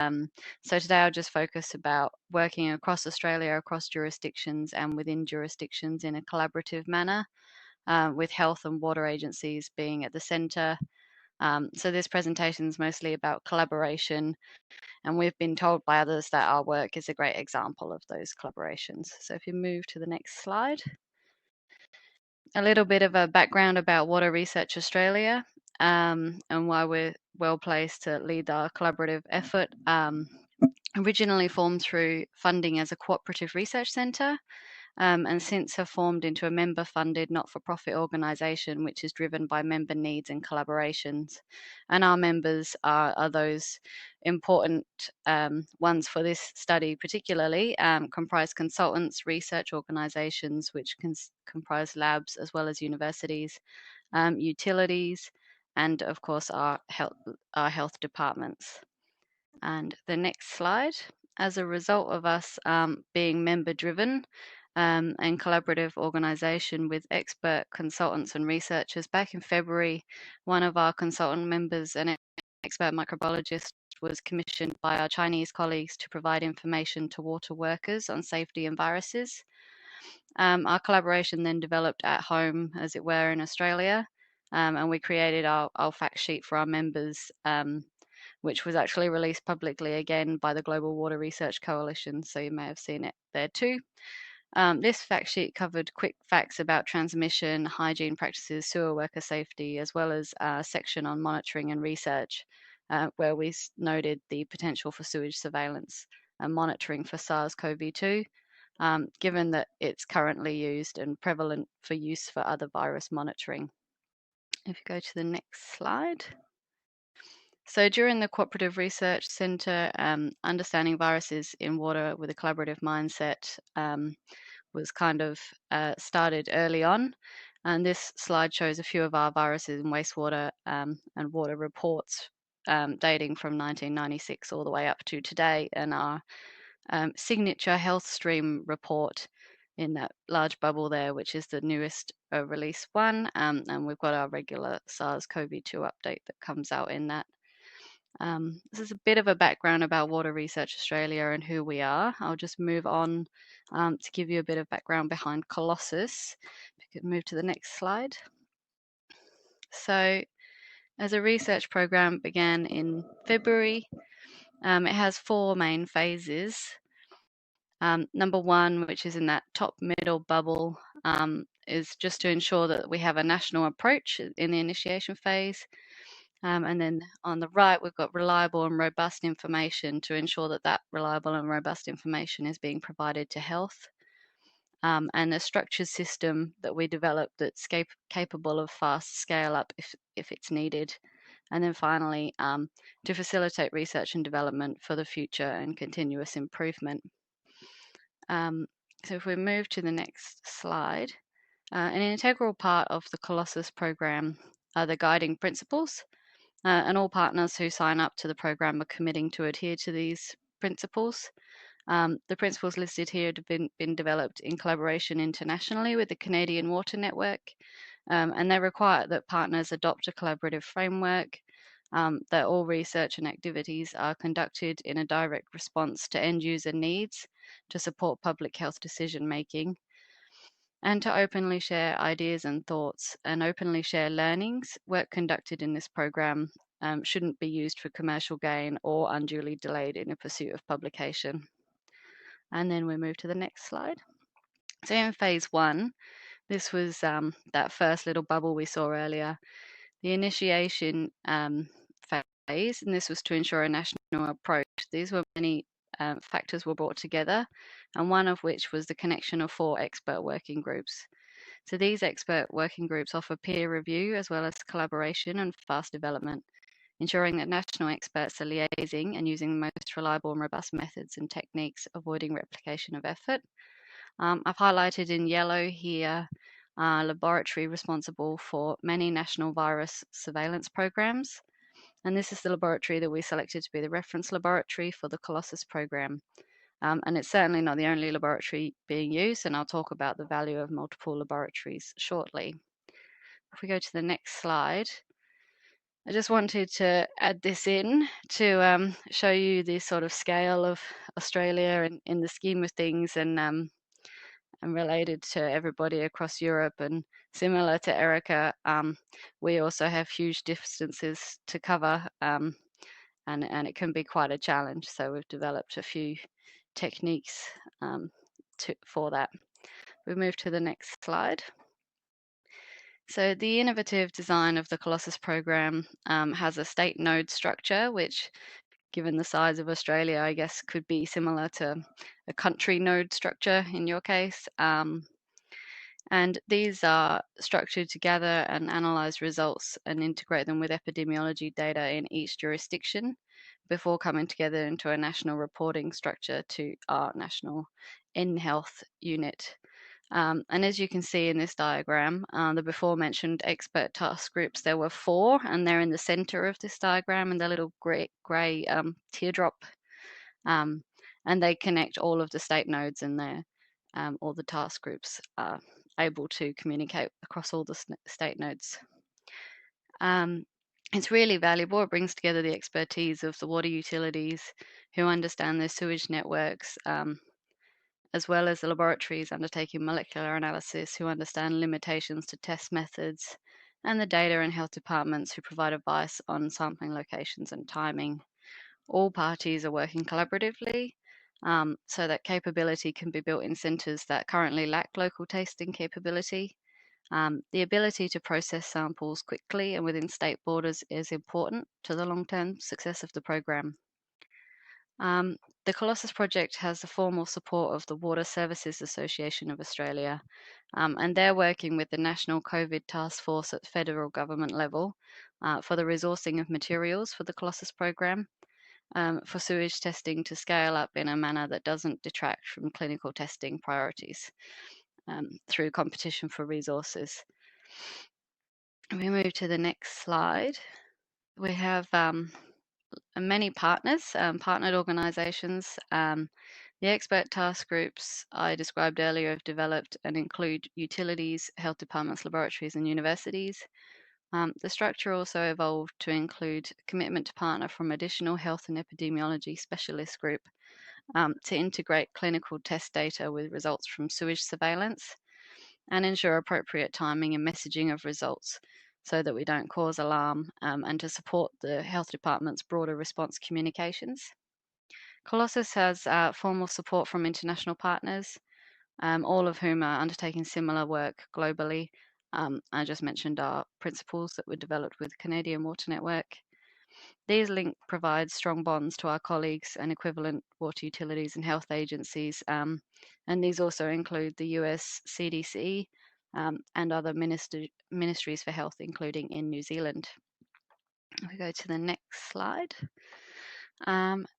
So today I'll just focus about working across Australia, across jurisdictions and within jurisdictions in a collaborative manner, with health and water agencies being at the centre. So this presentation is mostly about collaboration, and we've been told by others that our work is a great example of those collaborations. So if you move to the next slide. A little bit of a background about Water Research Australia, and why we're well placed to lead our collaborative effort. Originally formed through funding as a cooperative research centre, and since have formed into a member-funded not-for-profit organisation which is driven by member needs and collaborations. And our members are those important ones for this study particularly, comprise consultants, research organisations which comprise labs as well as universities, utilities, and of course our health departments. And the next slide. As a result of us being member-driven, and collaborative organisation with expert consultants and researchers, back in February, one of our consultant members, an expert microbiologist, was commissioned by our Chinese colleagues to provide information to water workers on safety and viruses. Our collaboration then developed at home, as it were, in Australia, and we created our fact sheet for our members, which was actually released publicly again by the Global Water Research Coalition, so you may have seen it there too. This fact sheet covered quick facts about transmission, hygiene practices, sewer worker safety, as well as a section on monitoring and research, where we noted the potential for sewage surveillance and monitoring for SARS-CoV-2, given that it's currently used and prevalent for use for other virus monitoring. If you go to the next slide. So during the Cooperative Research Centre, understanding viruses in water with a collaborative mindset was kind of started early on. And this slide shows a few of our viruses in wastewater and water reports dating from 1996 all the way up to today, and our signature health stream report in that large bubble there, which is the newest release one, and we've got our regular SARS-CoV-2 update that comes out in that. This is a bit of a background about Water Research Australia and who we are. I'll just move on to give you a bit of background behind Colossus. If you could move to the next slide. So, as a research program began in February, it has 4 main phases. Number 1, which is in that top middle bubble, is just to ensure that we have a national approach in the initiation phase. And then on the right, we've got reliable and robust information to ensure that that reliable and robust information is being provided to health. And a structured system that we developed that's capable of fast scale up if it's needed. And then finally, to facilitate research and development for the future and continuous improvement. So if we move to the next slide, an integral part of the Colossus program are the guiding principles. And all partners who sign up to the program are committing to adhere to these principles. The principles listed here have been developed in collaboration internationally with the Canadian Water Network, and they require that partners adopt a collaborative framework, that all research and activities are conducted in a direct response to end user needs to support public health decision making, and to openly share ideas and thoughts and openly share learnings. Work conducted in this program shouldn't be used for commercial gain or unduly delayed in a pursuit of publication. And then we move to the next slide. So in phase 1, this was that first little bubble we saw earlier, the initiation phase, and this was to ensure a national approach. These were many factors were brought together, and one of which was the connection of 4 expert working groups. So these expert working groups offer peer review as well as collaboration and fast development, ensuring that national experts are liaising and using the most reliable and robust methods and techniques, avoiding replication of effort. I've highlighted in yellow here a laboratory responsible for many national virus surveillance programs. And this is the laboratory that we selected to be the reference laboratory for the Colossus program. And it's certainly not the only laboratory being used, and I'll talk about the value of multiple laboratories shortly. If we go to the next slide, I just wanted to add this in to show you the sort of scale of Australia in the scheme of things, and related to everybody across Europe. And similar to Erica, we also have huge distances to cover, and it can be quite a challenge. So we've developed a few techniques for that. We move to the next slide. So the innovative design of the Colossus program has a state node structure, which, given the size of Australia, I guess could be similar to a country node structure in your case. And these are structured to gather and analyze results and integrate them with epidemiology data in each jurisdiction before coming together into a national reporting structure to our national N-Health unit. And as you can see in this diagram, the before mentioned expert task groups, there were 4, and they're in the center of this diagram in the little gray teardrop. And they connect all of the state nodes, and all the task groups are able to communicate across all the state nodes. It's really valuable. It brings together the expertise of the water utilities who understand their sewage networks, as well as the laboratories undertaking molecular analysis who understand limitations to test methods, and the data and health departments who provide advice on sampling locations and timing. All parties are working collaboratively, so that capability can be built in centres that currently lack local testing capability. The ability to process samples quickly and within state borders is important to the long-term success of the program. The Colossus project has the formal support of the Water Services Association of Australia, and they're working with the National COVID Task Force at federal government level for the resourcing of materials for the Colossus program, for sewage testing to scale up in a manner that doesn't detract from clinical testing priorities through competition for resources. We move to the next slide. We have many partners, partnered organisations. The expert task groups I described earlier have developed and include utilities, health departments, laboratories, and universities. The structure also evolved to include commitment to partner from additional health and epidemiology specialist group to integrate clinical test data with results from sewage surveillance and ensure appropriate timing and messaging of results so that we don't cause alarm, and to support the health department's broader response communications. Colossus has formal support from international partners, all of whom are undertaking similar work globally. I just mentioned our principles that were developed with Canadian Water Network. These links provide strong bonds to our colleagues and equivalent water utilities and health agencies, and these also include the US CDC and other ministries for health, including in New Zealand. We go to the next slide.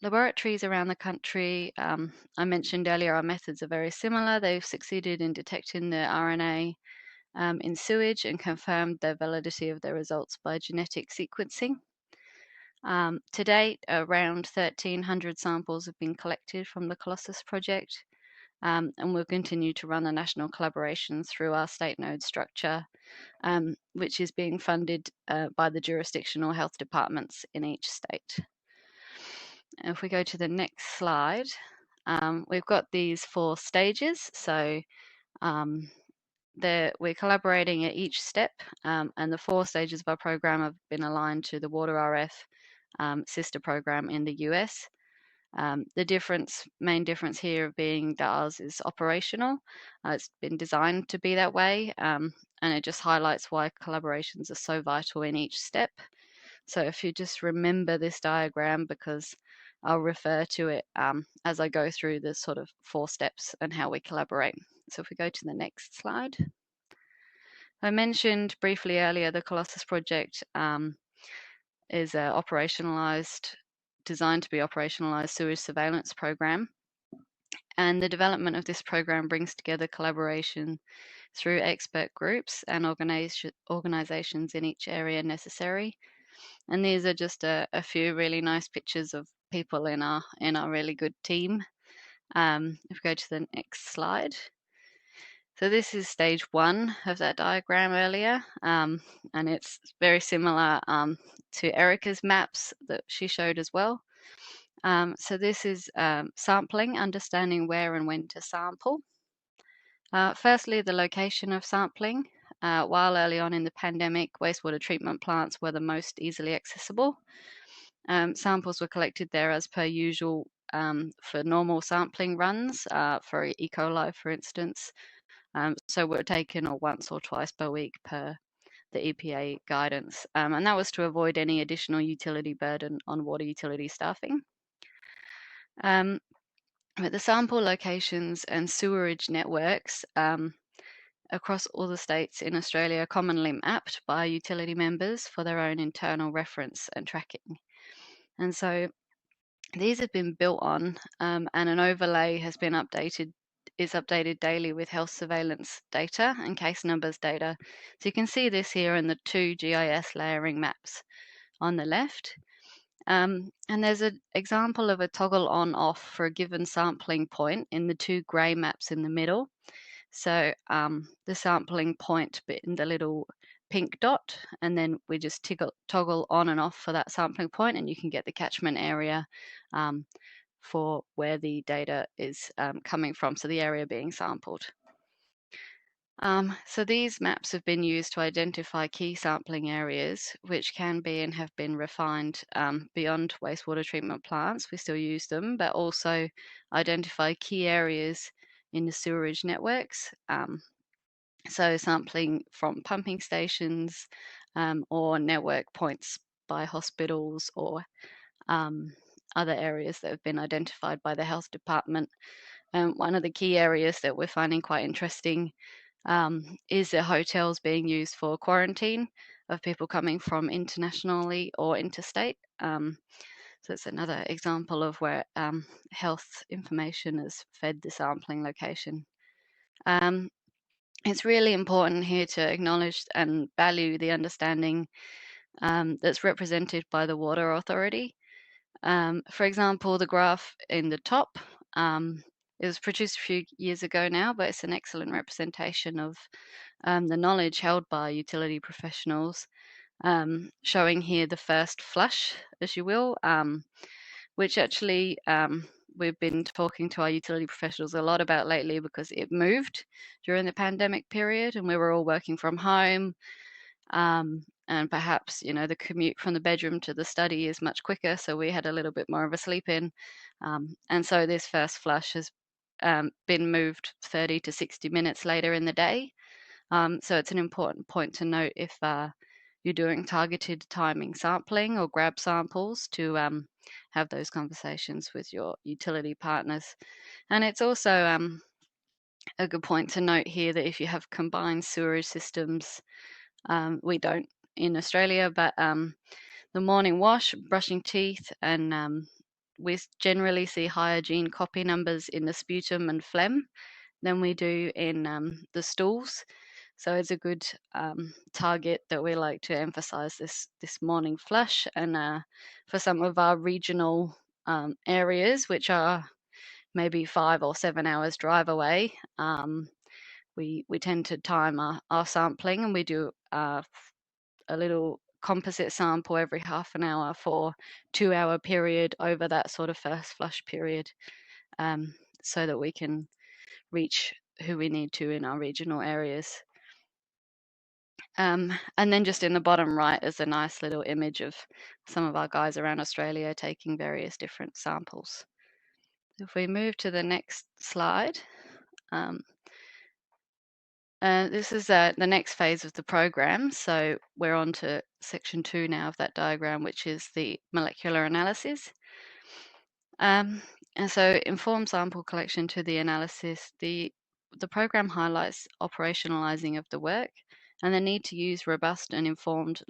Laboratories around the country, I mentioned earlier, our methods are very similar. They've succeeded in detecting the RNA in sewage and confirmed the validity of their results by genetic sequencing. To date, around 1,300 samples have been collected from the Colossus project, and we'll continue to run a national collaboration through our state node structure, which is being funded by the jurisdictional health departments in each state. If we go to the next slide, we've got these 4 stages. So we're collaborating at each step, and the 4 stages of our program have been aligned to the WaterRF sister program in the US. The main difference here being that ours is operational. It's been designed to be that way, and it just highlights why collaborations are so vital in each step. So if you just remember this diagram, because I'll refer to it as I go through the sort of 4 steps and how we collaborate. So if we go to the next slide. I mentioned briefly earlier the Colossus project is designed to be operationalized sewage surveillance program. And the development of this program brings together collaboration through expert groups and organizations in each area necessary. And these are just a few really nice pictures of people in our really good team. If we go to the next slide. So this is stage 1 of that diagram earlier, and it's very similar to Erica's maps that she showed as well. So this is sampling, understanding where and when to sample. Firstly, the location of sampling. While early on in the pandemic, wastewater treatment plants were the most easily accessible. Samples were collected there as per usual for normal sampling runs, for E. coli, for instance. So we're taken once or twice per week per the EPA guidance. And that was to avoid any additional utility burden on water utility staffing. But the sample locations and sewerage networks across all the states in Australia are commonly mapped by utility members for their own internal reference and tracking. And so these have been built on, and an overlay is updated daily with health surveillance data and case numbers data. So you can see this here in the 2 GIS layering maps on the left. And there's an example of a toggle on off for a given sampling point in the 2 grey maps in the middle. So the sampling point bit in the little pink dot, and then we just toggle on and off for that sampling point, and you can get the catchment area for where the data is coming from, so the area being sampled. So these maps have been used to identify key sampling areas, which can be and have been refined beyond wastewater treatment plants. We still use them, but also identify key areas in the sewerage networks. So sampling from pumping stations or network points by hospitals or other areas that have been identified by the health department. One of the key areas that we're finding quite interesting is the hotels being used for quarantine of people coming from internationally or interstate. So it's another example of where health information has fed the sampling location. It's really important here to acknowledge and value the understanding that's represented by the Water Authority. For example, the graph in the top it was produced a few years ago now, but it's an excellent representation of the knowledge held by utility professionals, showing here the first flush, as you will, which actually we've been talking to our utility professionals a lot about lately because it moved during the pandemic period and we were all working from home. And perhaps, the commute from the bedroom to the study is much quicker, so we had a little bit more of a sleep in. And so this first flush has been moved 30 to 60 minutes later in the day. So it's an important point to note if you're doing targeted timing sampling or grab samples to have those conversations with your utility partners. And it's also a good point to note here that if you have combined sewerage systems, we don't in Australia, but the morning wash, brushing teeth, and we generally see higher gene copy numbers in the sputum and phlegm than we do in the stools. So it's a good target that we like to emphasize this morning flush. And for some of our regional areas, which are maybe 5 or 7 hours drive away, we tend to time our sampling, and we do a little composite sample every half an hour for 2-hour period over that sort of first flush period, so that we can reach who we need to in our regional areas. And then just in the bottom right is a nice little image of some of our guys around Australia taking various different samples. If we move to the next slide, this is the next phase of the program. So we're on to section 2 now of that diagram, which is the molecular analysis. And so informed sample collection to the analysis, the program highlights operationalizing of the work and the need to use robust and informed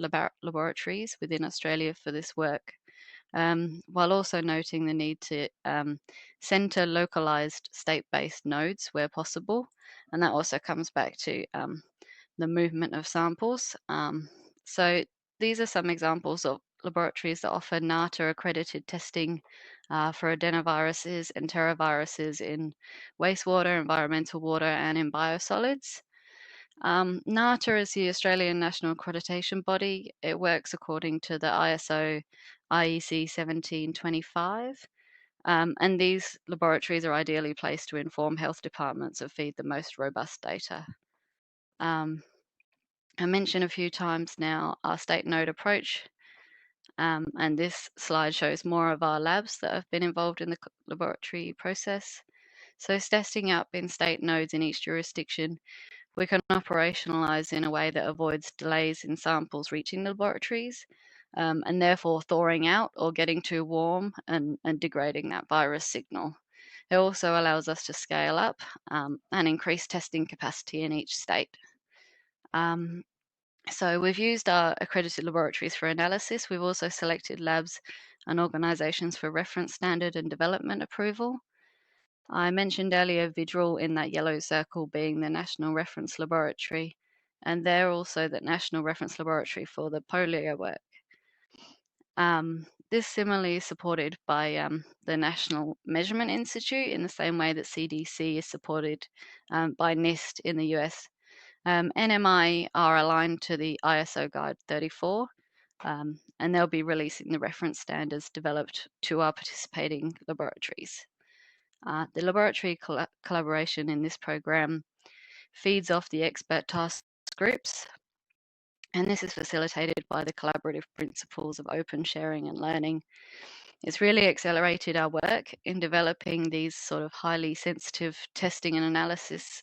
laboratories within Australia for this work, while also noting the need to centre localised state-based nodes where possible. And that also comes back to the movement of samples. So these are some examples of laboratories that offer NATA accredited testing for adenoviruses and enteroviruses in wastewater, environmental water, and in biosolids. NATA is the Australian National Accreditation Body. It works according to the ISO IEC 1725. And these laboratories are ideally placed to inform health departments and feed the most robust data. I mentioned a few times now our state node approach, and this slide shows more of our labs that have been involved in the laboratory process. So setting up in state nodes in each jurisdiction, we can operationalize in a way that avoids delays in samples reaching the laboratories, and therefore thawing out or getting too warm and degrading that virus signal. It also allows us to scale up and increase testing capacity in each state. So we've used our accredited laboratories for analysis. We've also selected labs and organisations for reference standard and development approval. I mentioned earlier VIDRAL in that yellow circle being the National Reference Laboratory, and they're also the National Reference Laboratory for the polio work. This similarly is supported by the National Measurement Institute in the same way that CDC is supported by NIST in the US. NMI are aligned to the ISO Guide 34, and they'll be releasing the reference standards developed to our participating laboratories. The laboratory collaboration in this program feeds off the expert task groups, and this is facilitated by the collaborative principles of open sharing and learning. It's really accelerated our work in developing these sort of highly sensitive testing and analysis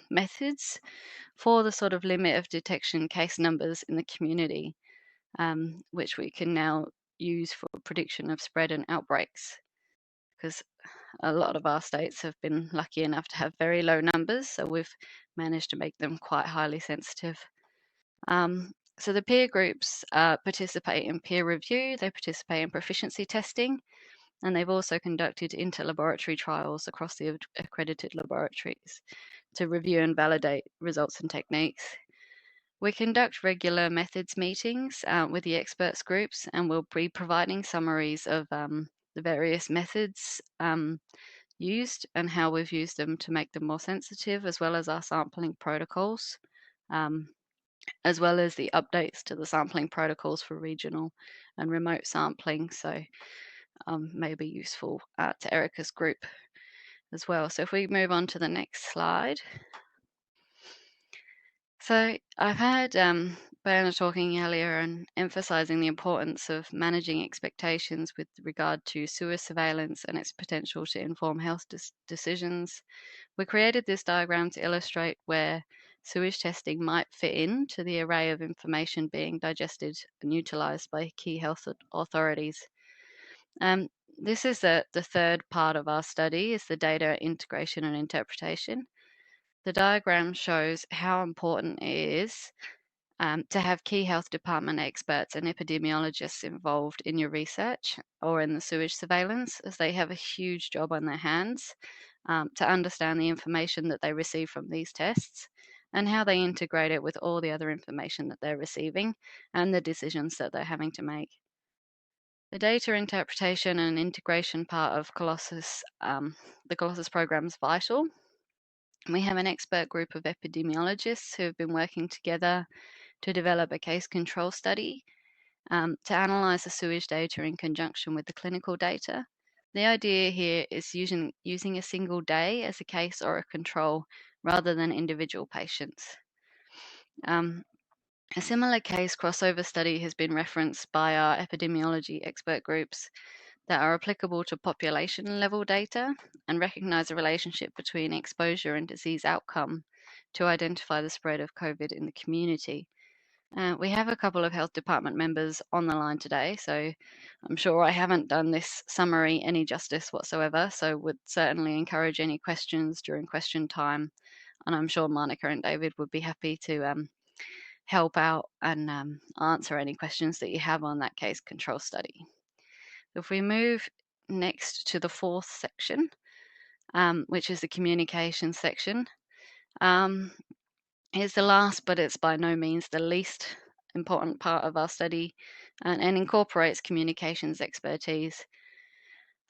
methods for the sort of limit of detection case numbers in the community, which we can now use for prediction of spread and outbreaks, because a lot of our states have been lucky enough to have very low numbers, so we've managed to make them quite highly sensitive. So the peer groups participate in peer review, they participate in proficiency testing, and they've also conducted inter-laboratory trials across the accredited laboratories to review and validate results and techniques. We conduct regular methods meetings with the experts groups, and we'll be providing summaries of the various methods used and how we've used them to make them more sensitive, as well as our sampling protocols, as well as the updates to the sampling protocols for regional and remote sampling. So may be useful to Erica's group as well. So if we move on to the next slide. So I've had Bernard talking earlier and emphasizing the importance of managing expectations with regard to sewer surveillance and its potential to inform health decisions. We created this diagram to illustrate where sewage testing might fit into the array of information being digested and utilized by key health authorities. This is the third part of our study, is the data integration and interpretation. The diagram shows how important it is to have key health department experts and epidemiologists involved in your research or in the sewage surveillance, as they have a huge job on their hands to understand the information that they receive from these tests and how they integrate it with all the other information that they're receiving and the decisions that they're having to make. The data interpretation and integration part of Colossus, the Colossus program, is vital. We have an expert group of epidemiologists who have been working together to develop a case control study to analyse the sewage data in conjunction with the clinical data. The idea here is using a single day as a case or a control rather than individual patients. A similar case crossover study has been referenced by our epidemiology expert groups that are applicable to population level data and recognise a relationship between exposure and disease outcome to identify the spread of COVID in the community. We have a couple of health department members on the line today, so I'm sure I haven't done this summary any justice whatsoever, so would certainly encourage any questions during question time, and I'm sure Monica and David would be happy to help out and answer any questions that you have on that case control study. If we move next to the fourth section, which is the communication section, it's the last, but it's by no means the least important part of our study and incorporates communications expertise.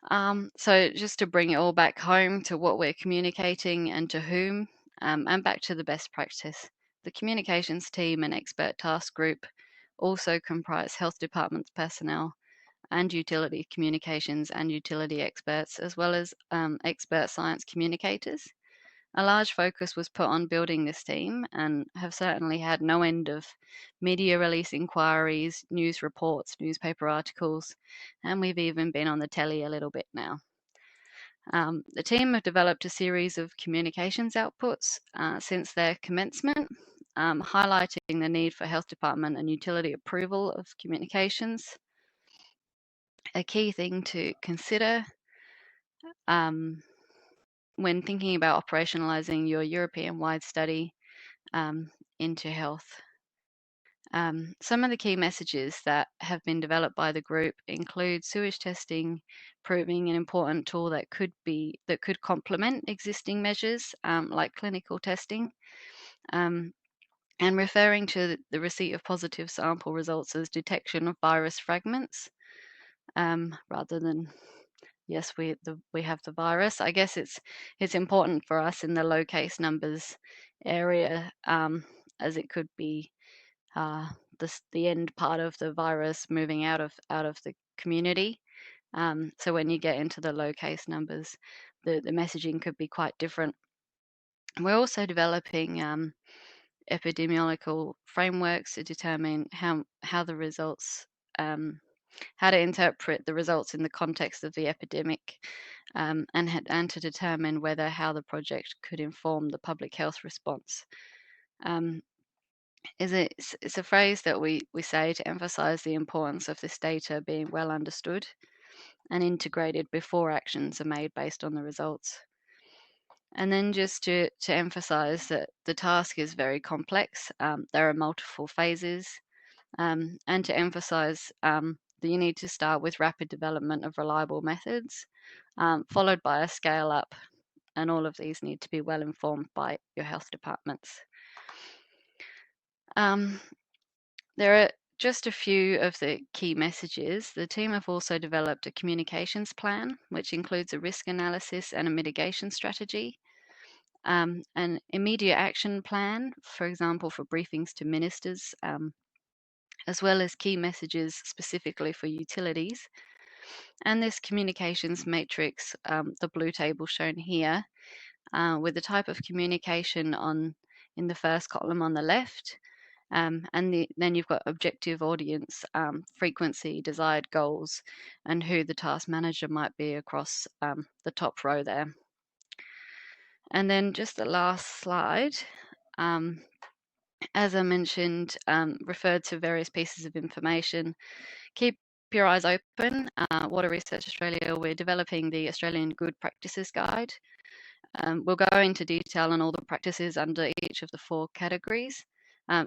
So just to bring it all back home to what we're communicating and to whom, and back to the best practice. The communications team and expert task group also comprise health department personnel and utility communications and utility experts, as well as expert science communicators. A large focus was put on building this team and have certainly had no end of media release inquiries, news reports, newspaper articles, and we've even been on the telly a little bit now. The team have developed a series of communications outputs since their commencement, highlighting the need for health department and utility approval of communications. A key thing to consider when thinking about operationalizing your European-wide study into health. Some of the key messages that have been developed by the group include sewage testing proving an important tool that could complement existing measures like clinical testing, and referring to the receipt of positive sample results as detection of virus fragments rather than yes, we have the virus. I guess it's important for us in the low case numbers area, as it could be the end part of the virus moving out of the community. So when you get into the low case numbers, the messaging could be quite different. We're also developing epidemiological frameworks to determine how the results how to interpret the results in the context of the epidemic, and to determine whether how the project could inform the public health response. It's a phrase that we say to emphasize the importance of this data being well understood and integrated before actions are made based on the results. And then just to emphasize that the task is very complex, there are multiple phases, and to emphasize that you need to start with rapid development of reliable methods, followed by a scale up, and all of these need to be well informed by your health departments. There are just a few of the key messages. The team have also developed a communications plan, which includes a risk analysis and a mitigation strategy, an immediate action plan, for example, for briefings to ministers, as well as key messages specifically for utilities. And this communications matrix, the blue table shown here, with the type of communication in the first column on the left, and then you've got objective audience, frequency, desired goals, and who the task manager might be across the top row there. And then just the last slide, as I mentioned, referred to various pieces of information. Keep your eyes open. Water Research Australia, we're developing the Australian Good Practices Guide. We'll go into detail on all the practices under each of the 4 categories: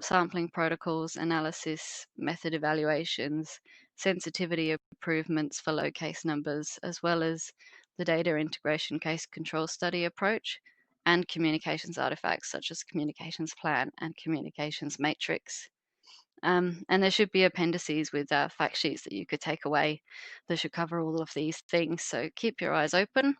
sampling protocols, analysis, method evaluations, sensitivity improvements for low case numbers, as well as the data integration case control study approach, and communications artifacts such as communications plan and communications matrix. And there should be appendices with fact sheets that you could take away that should cover all of these things. So keep your eyes open.